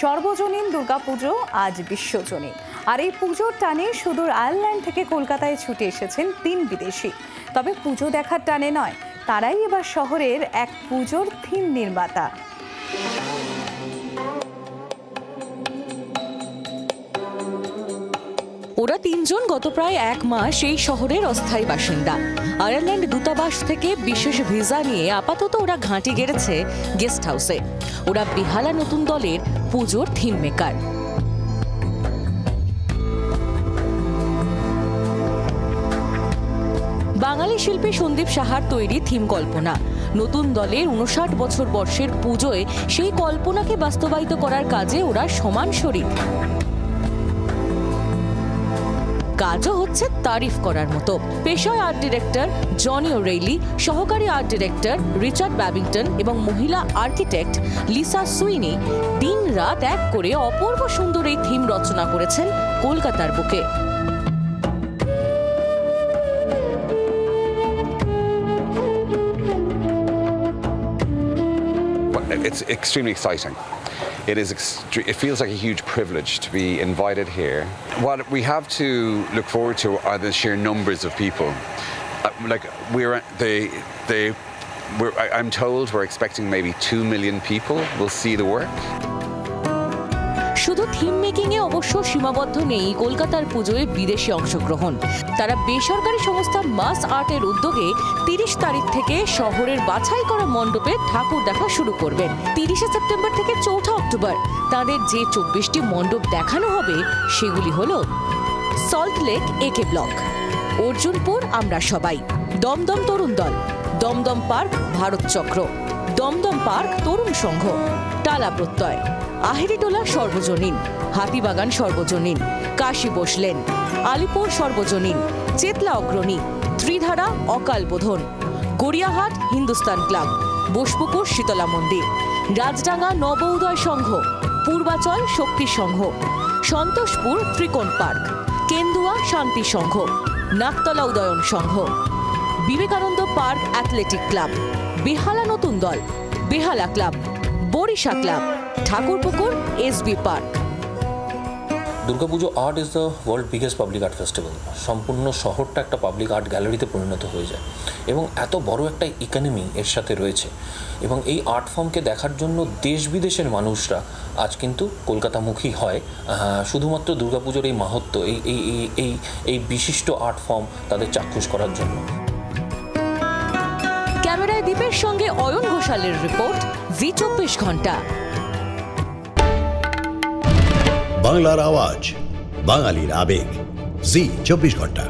সর্বজনীন দুর্গাপুজো আজ বিশ্বজনীন। আর এই পুজোর টানে সুদূর আয়ারল্যান্ড থেকে কলকাতায় ছুটে এসেছেন 3 বিদেশি। তবে পুজো দেখার টানে নয়, তারাই এবার শহরের এক পুজোর থিম নির্মাতা। ওরা 3 জন গত প্রায় 1 মাস এই শহরের অস্থায়ী বাসিন্দা। আয়ারল্যান্ড দূতাবাস থেকে বিশেষ ভিসা নিয়ে আপাতত ওরা ঘাঁটি গেড়েছে গেস্ট হাউসে। ওরা বেহালা নতুন দলের পুজোর থিম মেকার। বাঙালি শিল্পী সন্দীপ সাহার তৈরি থিম কল্পনা। নতুন দলের 59 বছর বর্ষের পুজোয় সেই কল্পনাকে বাস্তবায়িত করার কাজে ওরা সমান শরিক। কাজও হচ্ছে তারিফ করার মতো। পেশায় আর্ট ডিরেক্টর জনি ওরেইলি, সহকারী আর্ট ডিরেক্টর রিচার্ড ব্যাবিংটন এবং মহিলা আর্কিটেক্ট লিসা সুইনি দিন রাত এক করে অপূর্ব সুন্দর এই থিম রচনা করেছেন কলকাতার বুকে। It's extremely exciting. It feels like a huge privilege to be invited here. What we have to look forward to are the sheer numbers of people. I'm told we're expecting maybe 2 million people will see the work. শুধু theme making এ অবশ্য সীমাবদ্ধ নেই কলকাতার পুজোয় বিদেশি অংশগ্রহণ। তারা বেসরকারি সংস্থা মাস আর্টের উদ্যোগে 30 তারিখ থেকে শহরের বাছাই করা মণ্ডপে ঠাকুর দেখা শুরু করবেন। 30 সেপ্টেম্বর থেকে 4 অক্টোবর তাদের যে 24টি মণ্ডপ দেখানো হবে সেগুলি হল সল্টলেক একে ব্লক, অর্জুনপুর আমরা সবাই, দমদম তরুণ দল, দমদম পার্ক ভারত চক্র, দমদম পার্ক তরুণ সংঘ, টালা প্রত্যয়, আহিরিটোলা সর্বজনীন, হাতিবাগান সর্বজনীন, কাশী বসলেন, আলিপুর সর্বজনীন, চেতলা অগ্রণী, ত্রিধারা অকাল বোধন, গড়িয়াহাট হিন্দুস্তান ক্লাব, বোসপুকুর শীতলা মন্দির, রাজডাঙ্গা নবোদয় সংঘ, পূর্বাচল শক্তি সংঘ, সন্তোষপুর ত্রিকোণ park, Kendua Shanti Sangha, Naktala Udayan Sangha, Vivekananda park athletic club, Behala Natun Dal, Behala club, Barisha club, Thakurpukur SB park. Durga Puja art is the world biggest public art festival. সম্পূর্ণ শহরটা একটা পাবলিক আর্ট গ্যালারিতে পরিণত হয়ে যায় এবং এত বড় একটা ইকোনমি এর সাথে রয়েছে এবং এই আর্ট ফর্মকে দেখার জন্য দেশ বিদেশের মানুষরা আজ কিন্তু কলকাতামুখী হয় শুধুমাত্র দুর্গাপুজোর এই মাহাত্ম্য এই বিশিষ্ট আর্ট ফর্ম তাদের চাক্ষুষ করার জন্য। ক্যামেরায় দীপের সঙ্গে অয়ন ঘোষালের রিপোর্ট, জি 24 ঘন্টা। বাংলার আওয়াজ, বাঙালির আবেগ, জি 24 ঘন্টা।